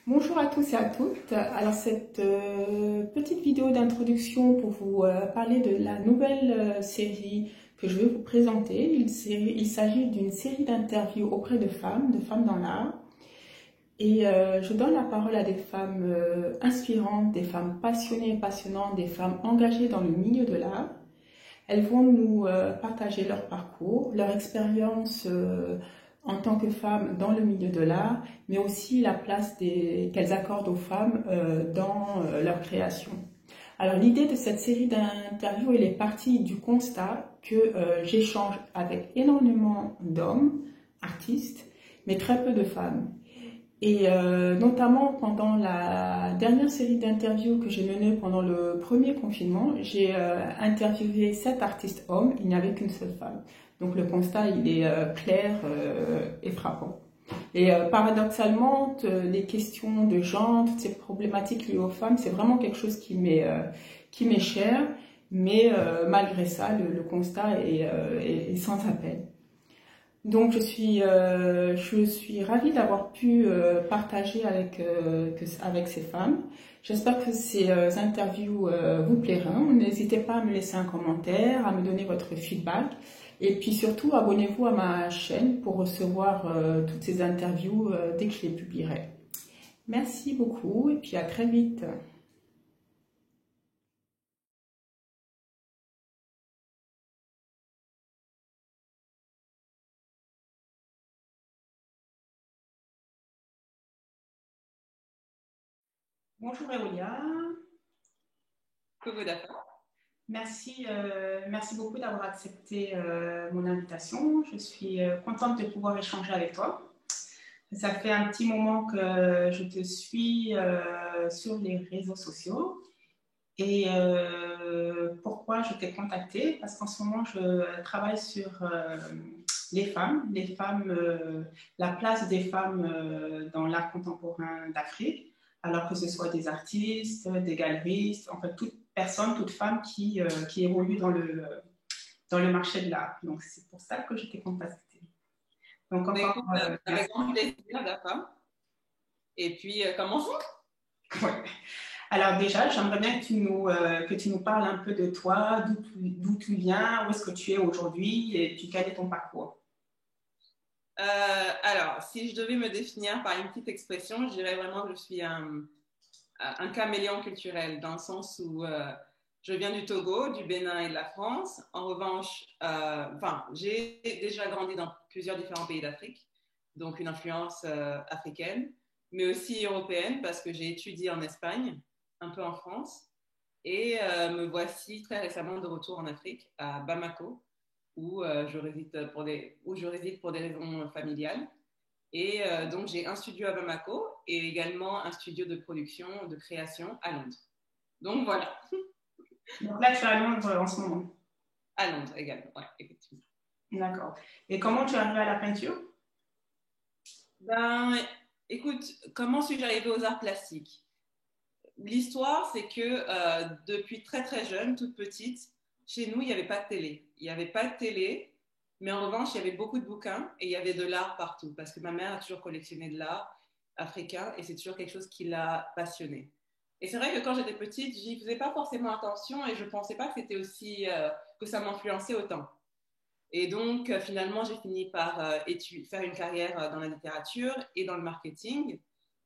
Bonjour à tous et à toutes. Alors cette petite vidéo d'introduction pour vous parler de la nouvelle série que je vais vous présenter. Il s'agit d'une série d'interviews auprès de femmes dans l'art. Et je donne la parole à des femmes inspirantes, des femmes passionnées et passionnantes, des femmes engagées dans le milieu de l'art. Elles vont nous partager leur parcours, leur expérience en tant que femmes dans le milieu de l'art, mais aussi la place qu'elles accordent aux femmes dans leur création. Alors l'idée de cette série d'interviews, elle est partie du constat que j'échange avec énormément d'hommes, artistes, mais très peu de femmes. Et notamment pendant la dernière série d'interviews que j'ai menée pendant le premier confinement, j'ai interviewé 7 artistes hommes, il n'y avait qu'une seule femme. Donc le constat, il est clair et frappant. Et paradoxalement, les questions de genre, toutes ces problématiques liées aux femmes, c'est vraiment quelque chose qui m'est cher, mais malgré ça, le constat est sans appel. Donc je suis ravie d'avoir pu partager avec ces femmes. J'espère que ces interviews vous plairont. N'hésitez pas à me laisser un commentaire, à me donner votre feedback. Et puis surtout, abonnez-vous à ma chaîne pour recevoir toutes ces interviews dès que je les publierai. Merci beaucoup et puis à très vite. Bonjour Eolia. Coucou, d'accord. Merci beaucoup d'avoir accepté mon invitation. Je suis contente de pouvoir échanger avec toi. Ça fait un petit moment que je te suis sur les réseaux sociaux. Et pourquoi je t'ai contacté? Parce qu'en ce moment, je travaille sur les femmes, la place des femmes dans l'art contemporain d'Afrique, alors que ce soit des artistes, des galeristes, en fait, toute personne, toute femme qui évolue dans le marché de l'art. Donc, c'est pour ça que je t'ai contacté. Donc, Mais encore, écoute, avec merci. grand plaisir, d'accord. Et puis, commençons. Ouais. Alors déjà, j'aimerais bien que tu nous parles un peu de toi, d'où tu viens, où est-ce que tu es aujourd'hui et puis quel est ton parcours. Alors, si je devais me définir par une petite expression, je dirais vraiment que je suis un caméléon culturel, dans le sens où je viens du Togo, du Bénin et de la France. En revanche, j'ai déjà grandi dans plusieurs différents pays d'Afrique, donc une influence africaine, mais aussi européenne, parce que j'ai étudié en Espagne, un peu en France, et me voici très récemment de retour en Afrique, à Bamako, où je réside pour des raisons familiales. Et donc, j'ai un studio à Bamako et également un studio de production, de création à Londres. Donc, voilà, Donc là, tu es à Londres en ce moment. à Londres également, ouais, effectivement. D'accord. Et comment tu es arrivée à la peinture? Ben, écoute, comment suis-je arrivée aux arts plastiques? L'histoire, c'est que depuis très très jeune, toute petite, chez nous, il n'y avait pas de télé. Il n'y avait pas de télé, mais en revanche, il y avait beaucoup de bouquins et il y avait de l'art partout, parce que ma mère a toujours collectionné de l'art africain et c'est toujours quelque chose qui l'a passionnée. Et c'est vrai que quand j'étais petite, j'y faisais pas forcément attention et je pensais pas que c'était aussi que ça m'influençait autant. Et donc finalement, j'ai fini par faire une carrière dans la littérature et dans le marketing,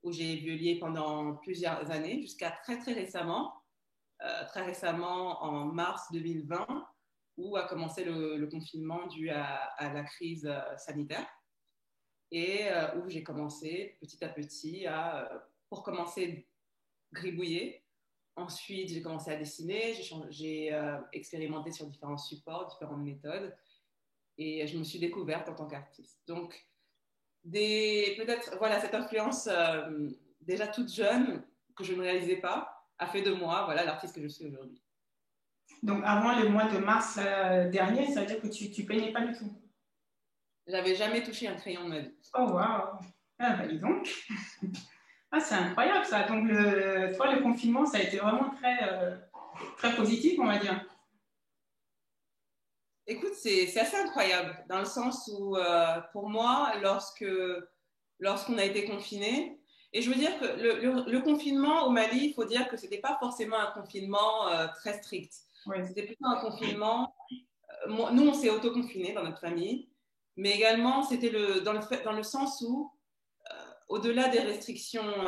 où j'ai évolué pendant plusieurs années, jusqu'à très très récemment en mars 2020, où a commencé le confinement dû à la crise sanitaire, et où j'ai commencé petit à petit pour commencer, gribouiller. Ensuite, j'ai commencé à dessiner, j'ai expérimenté sur différents supports, différentes méthodes, et je me suis découverte en tant qu'artiste. Donc, peut-être, voilà, cette influence déjà toute jeune, que je ne réalisais pas, a fait de moi, voilà, l'artiste que je suis aujourd'hui. Donc avant le mois de mars dernier, ça veut dire que tu peignais pas du tout. J'avais jamais touché un crayon de ma vie. Oh waouh! Ah bah dis donc. Ah c'est incroyable ça. Donc toi le confinement ça a été vraiment très positif on va dire. Écoute, c'est assez incroyable, dans le sens où, pour moi, lorsqu'on a été confiné, Et je veux dire que le confinement au Mali, il faut dire que ce n'était pas forcément un confinement très strict. Ouais. C'était plutôt un confinement. Nous, on s'est autoconfinés dans notre famille, mais également, c'était dans le sens où, au-delà des restrictions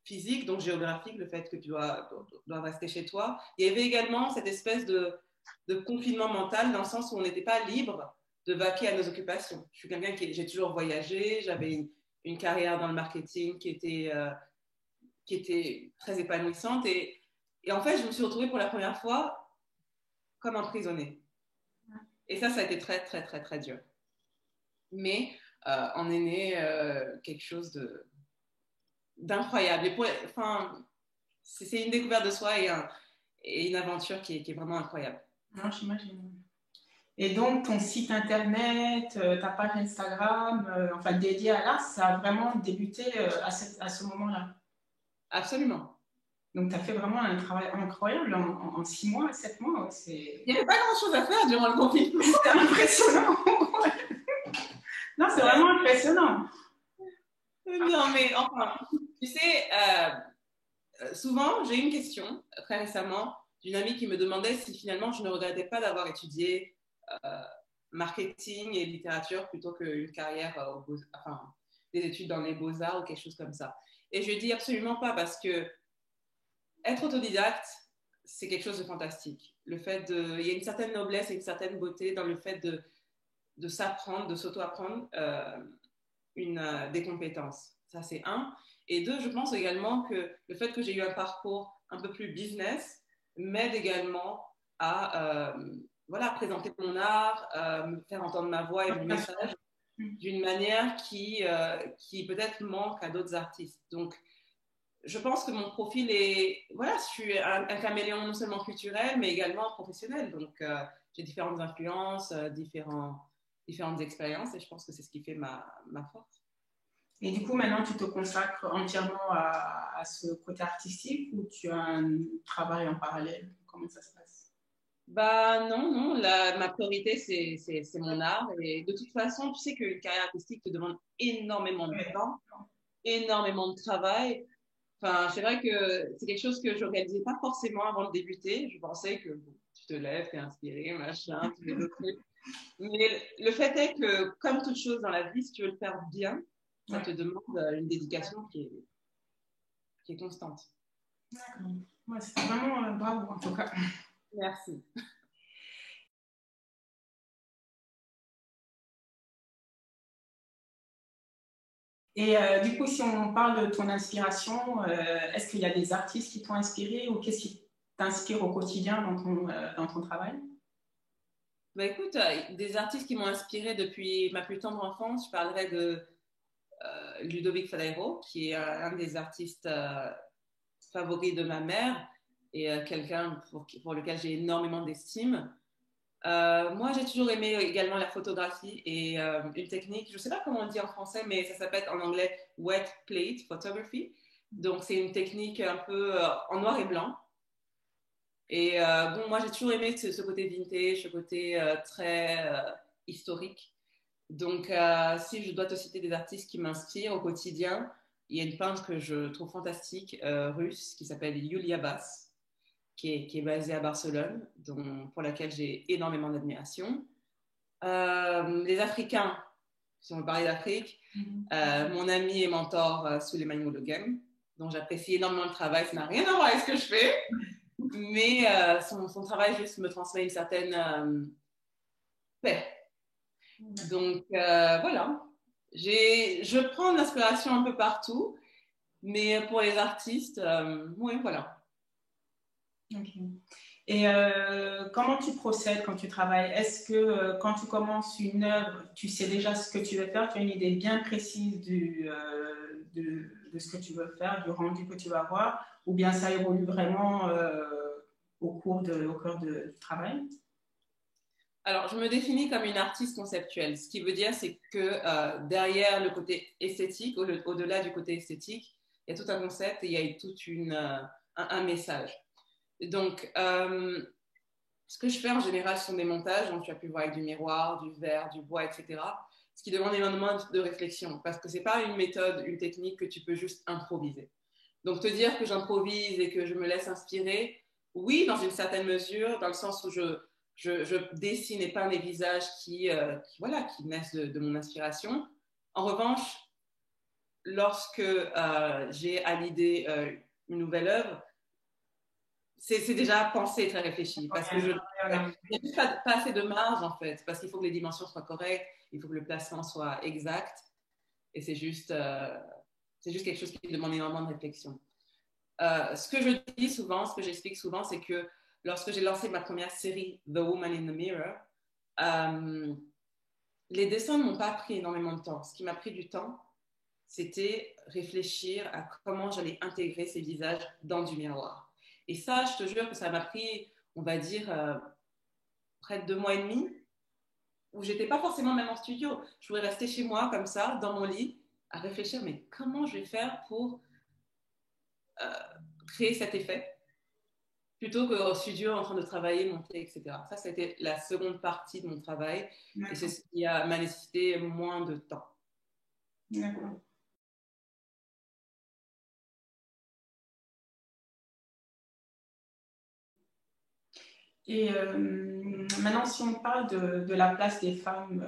physiques, donc géographiques, le fait que tu dois rester chez toi, il y avait également cette espèce de confinement mental dans le sens où on n'était pas libre de vaquer à nos occupations. Je suis quelqu'un j'ai toujours voyagé, j'avais une carrière dans le marketing qui était très épanouissante et en fait, je me suis retrouvée pour la première fois comme emprisonnée. Et ça a été très, très, très, très dur. Mais en est né quelque chose d'incroyable. Enfin, c'est une découverte de soi et une aventure qui est vraiment incroyable. Non, j'imagine. Et donc, ton site internet, ta page Instagram, enfin dédiée à l'art, ça a vraiment débuté à ce moment-là. Absolument. Donc, tu as fait vraiment un travail incroyable en 6 mois, 7 mois. Il n'y avait pas grand-chose à faire durant le confinement. C'était impressionnant. Non, c'est vraiment impressionnant. Non, mais enfin, tu sais, souvent, j'ai eu une question très récemment d'une amie qui me demandait si finalement je ne regrettais pas d'avoir étudié marketing et littérature plutôt qu'une carrière, enfin, des études dans les beaux-arts ou quelque chose comme ça. Et je lui ai dit absolument pas parce que être autodidacte, c'est quelque chose de fantastique. Il y a une certaine noblesse et une certaine beauté dans le fait de s'apprendre, de s'auto-apprendre des compétences. Ça, c'est un. Et deux, je pense également que le fait que j'ai eu un parcours un peu plus business m'aide également à présenter mon art, me faire entendre ma voix et mon message d'une manière qui peut-être manque à d'autres artistes. Donc, je pense que mon profil je suis un caméléon non seulement culturel, mais également professionnel. Donc, j'ai différentes influences, différentes expériences, et je pense que c'est ce qui fait ma force. Et du coup, maintenant, tu te consacres entièrement à ce côté artistique ou tu as un travail en parallèle? Comment ça se passe? Bah non, ma priorité, c'est mon art. Et de toute façon, tu sais qu'une carrière artistique te demande énormément de temps, énormément de travail. Enfin, c'est vrai que c'est quelque chose que je ne réalisais pas forcément avant de débuter. Je pensais que bon, tu te lèves, tu es inspiré, machin, tu fais d'autres trucs. Mais le fait est que, comme toute chose dans la vie, si tu veux le faire bien, ça te demande une dédication qui est constante. D'accord. Ouais, c'est vraiment bravo en tout cas. Merci. Et du coup, si on parle de ton inspiration, est-ce qu'il y a des artistes qui t'ont inspiré ou qu'est-ce qui t'inspire au quotidien dans ton travail? Bah écoute, des artistes qui m'ont inspiré depuis ma plus tendre enfance, je parlerai de Ludovic Faleiro, qui est un des artistes favoris de ma mère et quelqu'un pour lequel j'ai énormément d'estime. Moi, j'ai toujours aimé également la photographie et une technique, je ne sais pas comment on dit en français, mais ça s'appelle en anglais wet plate photography. Donc, c'est une technique un peu en noir et blanc. Et bon, moi, j'ai toujours aimé ce côté vintage, ce côté très historique. Donc, si je dois te citer des artistes qui m'inspirent au quotidien, il y a une peintre que je trouve fantastique, russe, qui s'appelle Yulia Bass, qui est basée à Barcelone, pour laquelle j'ai énormément d'admiration. Les Africains, si on veut parler d'Afrique, mon ami et mentor Souleymane Mouloguem, dont j'apprécie énormément le travail, ça n'a rien à voir avec ce que je fais, mais son travail juste me transmet une certaine paix. Donc voilà, je prends de l'inspiration un peu partout, mais pour les artistes, oui, voilà. Okay. Et comment tu procèdes quand tu travailles? Est-ce que quand tu commences une œuvre, tu sais déjà ce que tu veux faire, tu as une idée bien précise de ce que tu veux faire, du rendu que tu vas avoir, ou bien ça évolue vraiment au cours du travail? Alors, je me définis comme une artiste conceptuelle. Ce qui veut dire, c'est que derrière le côté esthétique, au-delà du côté esthétique, il y a tout un concept et il y a tout un message. Donc, ce que je fais en général, ce sont des montages. Donc, tu as pu voir avec du miroir, du verre, du bois, etc. ce qui demande énormément de réflexion, parce que ce n'est pas une méthode, une technique que tu peux juste improviser. Donc, te dire que j'improvise et que je me laisse inspirer, oui, dans une certaine mesure, dans le sens où je dessine et peins des visages voilà, qui naissent de mon inspiration. En revanche, lorsque j'ai à l'idée une nouvelle œuvre, c'est déjà pensé, très réfléchi, parce que il n'y a pas assez de marge, en fait, parce qu'il faut que les dimensions soient correctes, il faut que le placement soit exact, et c'est juste quelque chose qui demande énormément de réflexion. Ce que je dis souvent, ce que j'explique souvent, c'est que lorsque j'ai lancé ma première série, The Woman in the Mirror, les dessins ne m'ont pas pris énormément de temps. Ce qui m'a pris du temps, c'était réfléchir à comment j'allais intégrer ces visages dans du miroir. Et ça, je te jure que ça m'a pris, on va dire, près de 2 mois et demi, où j'étais pas forcément même en studio. Je pouvais rester chez moi, comme ça, dans mon lit, à réfléchir, mais comment je vais faire pour créer cet effet, plutôt qu'au studio en train de travailler, monter, etc. Ça, c'était la seconde partie de mon travail, et c'est ce qui m'a nécessité moins de temps. D'accord. Et maintenant, si on parle de la place des femmes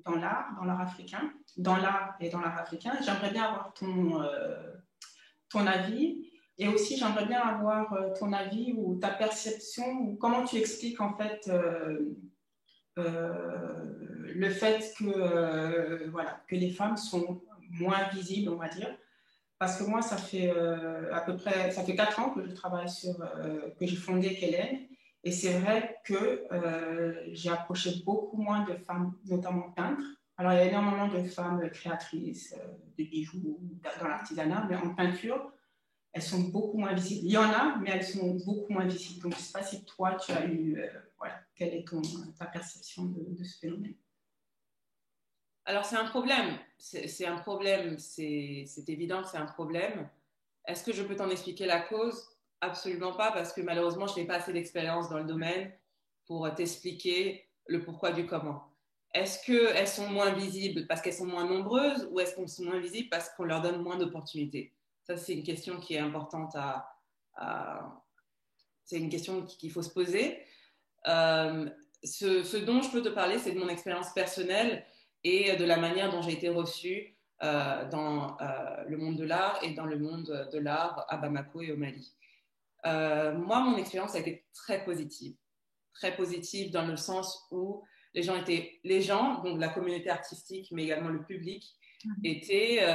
dans l'art africain, dans l'art et dans l'art africain, j'aimerais bien avoir ton avis. Et aussi, j'aimerais bien avoir ton avis ou ta perception, ou comment tu expliques en fait le fait que, voilà, que les femmes sont moins visibles, on va dire. Parce que moi, ça fait à peu près, ça fait 4 ans que je travaille que j'ai fondé Kellen. Et c'est vrai que j'ai approché beaucoup moins de femmes, notamment peintres. Alors, il y a énormément de femmes créatrices de bijoux dans l'artisanat, mais en peinture, elles sont beaucoup moins visibles. Il y en a, mais elles sont beaucoup moins visibles. Donc, je ne sais pas si toi, tu as eu, voilà, quelle est ta perception de ce phénomène? Alors, c'est un problème. C'est un problème. C'est évident que c'est un problème. Est-ce que je peux t'en expliquer la cause? Absolument pas, parce que malheureusement, je n'ai pas assez d'expérience dans le domaine pour t'expliquer le pourquoi du comment. Est-ce qu'elles sont moins visibles parce qu'elles sont moins nombreuses, ou est-ce qu'elles sont moins visibles parce qu'on leur donne moins d'opportunités? Ça, c'est une question qui est importante c'est une question qu'il faut se poser. Ce dont je peux te parler, c'est de mon expérience personnelle et de la manière dont j'ai été reçue dans le monde de l'art et dans le monde de l'art à Bamako et au Mali. Moi, mon expérience a été très positive dans le sens où les gens, donc la communauté artistique, mais également le public, étaient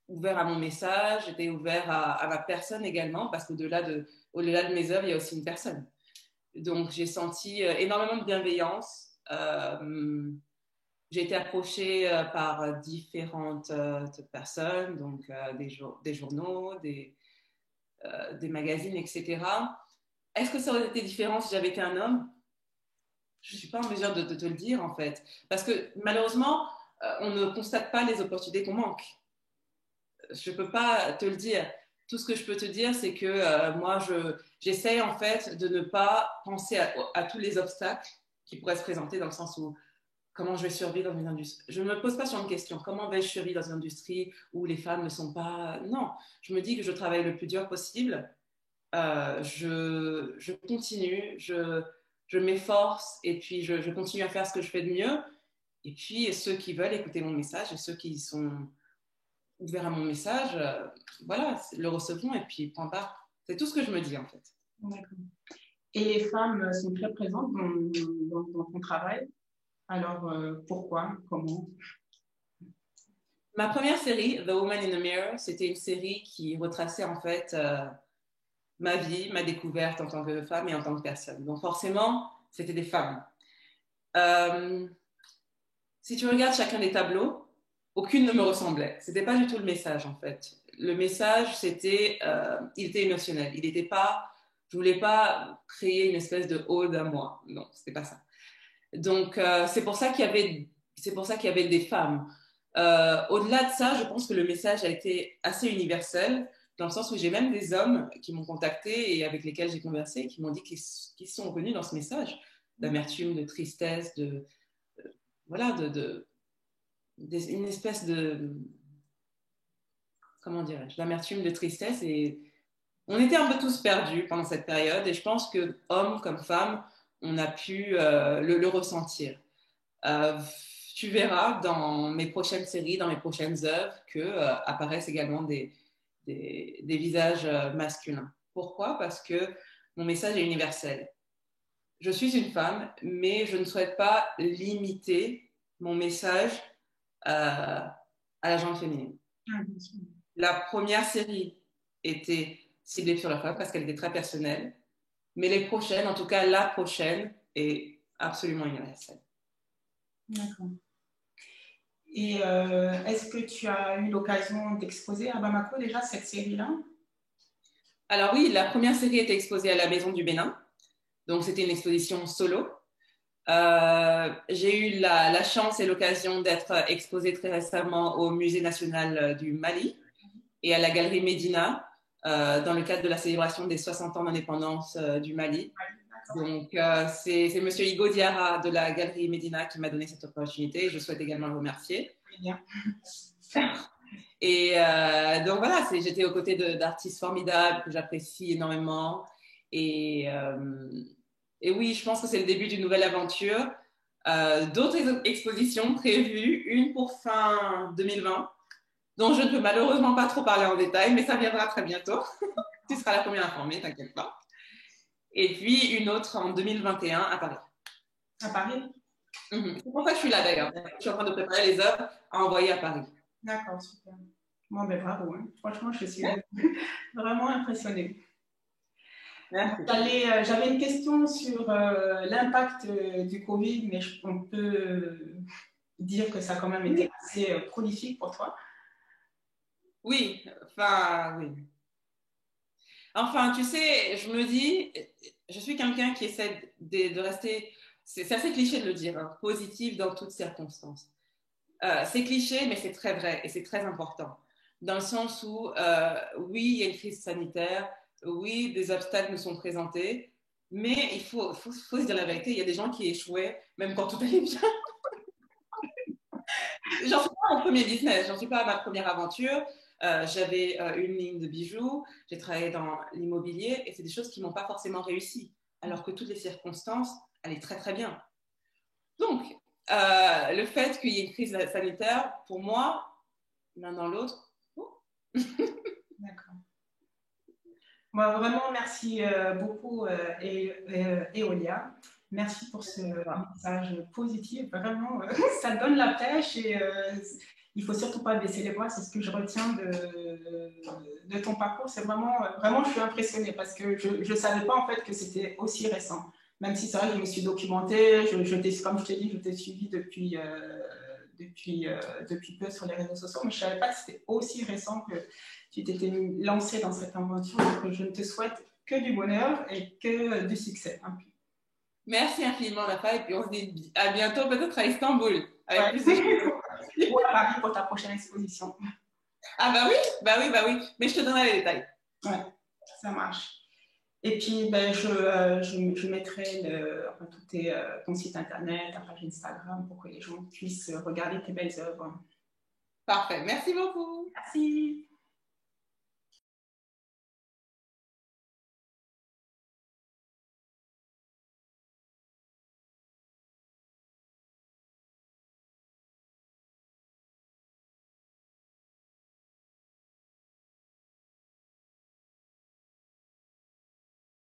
ouverts à mon message, étaient ouverts à ma personne également, parce qu'au-delà de mes œuvres, il y a aussi une personne. Donc, j'ai senti énormément de bienveillance. J'ai été approchée par différentes personnes, donc des journaux, des magazines, etc. Est-ce que ça aurait été différent si j'avais été un homme? Je ne suis pas en mesure de te le dire, en fait. Parce que malheureusement, on ne constate pas les opportunités qu'on manque. Je ne peux pas te le dire. Tout ce que je peux te dire, c'est que moi, j'essaye en fait de ne pas penser à tous les obstacles qui pourraient se présenter, dans le sens où comment je vais survivre dans une industrie. Je ne me pose pas sur une question, comment vais-je survivre dans une industrie où les femmes ne sont pas... Non, je me dis que je travaille le plus dur possible, je continue, je m'efforce, et puis je continue à faire ce que je fais de mieux. Et puis ceux qui veulent écouter mon message et ceux qui sont ouverts à mon message, voilà, le recevront, et puis point barre. C'est tout ce que je me dis, en fait. D'accord. Et les femmes sont très présentes dans ton travail. Alors, pourquoi? Comment? Ma première série, The Woman in the Mirror, c'était une série qui retraçait en fait ma vie, ma découverte en tant que femme et en tant que personne. Donc forcément, c'était des femmes. Si tu regardes chacun des tableaux, aucune ne me ressemblait. C'était pas du tout le message, en fait. Le message, il était émotionnel. Il n'était pas, je voulais pas créer une espèce de ode à moi. Non, c'était pas ça. Donc c'est pour ça qu'il y avait des femmes. Au-delà de ça, je pense que le message a été assez universel, dans le sens où j'ai même des hommes qui m'ont contacté et avec lesquels j'ai conversé, qui m'ont dit qu'ils sont reconnus dans ce message d'amertume, de tristesse, voilà, une espèce de, comment dirais-je, d'amertume, de tristesse. Et on était un peu tous perdus pendant cette période. Et je pense que, hommes comme femmes, on a pu le ressentir. Euh, Tu verras dans mes prochaines séries, dans mes prochaines œuvres, que apparaissent également des visages masculins. Pourquoi? Parce que mon message est universel. Je suis une femme, mais je ne souhaite pas limiter mon message à la gente féminine. La première série était ciblée sur la femme parce qu'elle était très personnelle, mais les prochaines, en tout cas la prochaine, est absolument universelle. D'accord. Et est-ce que tu as eu l'occasion d'exposer à Bamako déjà cette série-là? Alors oui, la première série était exposée à la Maison du Bénin, donc c'était une exposition solo. J'ai eu la chance et l'occasion d'être exposée très récemment au Musée national du Mali et à la Galerie Médina dans le cadre de la célébration des 60 ans d'indépendance du Mali. Donc, c'est M. Igo Diarra de la Galerie Médina qui m'a donné cette opportunité et je souhaite également le remercier. Bien. Et donc voilà, j'étais aux côtés d'artistes formidables que j'apprécie énormément. Et, et oui, je pense que c'est le début d'une nouvelle aventure. D'autres expositions prévues, une pour fin 2020, dont je ne peux malheureusement pas trop parler en détail, mais ça viendra très bientôt. Tu seras la première informée, t'inquiète pas. Et puis une autre en 2021 à Paris. À Paris? C'est pour ça que je suis là d'ailleurs. Je suis en train de préparer les œuvres à envoyer à Paris. D'accord, super. Bon, ben bravo. Hein. Franchement, je suis vraiment impressionnée. J'avais une question sur l'impact du Covid, mais on peut dire que ça a quand même été assez prolifique pour toi. Oui, enfin, oui. Enfin, tu sais, je me dis, je suis quelqu'un qui essaie de rester, c'est assez cliché de le dire, hein, positif dans toutes circonstances. C'est cliché, mais c'est très vrai et c'est très important. Dans le sens où, oui, il y a une crise sanitaire, oui, des obstacles nous sont présentés, mais il faut se dire la vérité, il y a des gens qui échouaient, même quand tout allait bien. J'en suis pas à mon premier business, j'en suis pas à ma première aventure. J'avais une ligne de bijoux, j'ai travaillé dans l'immobilier et c'est des choses qui m'ont pas forcément réussi, alors que toutes les circonstances allaient très très bien. Donc, le fait qu'il y ait une crise sanitaire, pour moi, l'un dans l'autre. Oh. D'accord. Bon, vraiment, merci beaucoup, Eolia. Merci pour ce message positif. Vraiment, ça donne la pêche et il ne faut surtout pas baisser les bras. C'est ce que je retiens de ton parcours. C'est vraiment, je suis impressionnée parce que je ne savais pas en fait que c'était aussi récent. Même si c'est vrai que je me suis documentée, comme je t'ai dit, je t'ai suivi depuis peu sur les réseaux sociaux, mais je ne savais pas que c'était aussi récent que tu t'étais lancée dans cette aventure. Donc, je ne te souhaite que du bonheur et que du succès. Merci infiniment, Rafa, et puis on se dit à bientôt, peut-être à Istanbul. Avec plus de... Ou à Paris pour ta prochaine exposition. Ah bah oui, mais je te donnerai les détails. Ouais, ça marche. Et puis, je mettrai ton site internet, ta page Instagram pour que les gens puissent regarder tes belles œuvres. Parfait, merci beaucoup. Merci.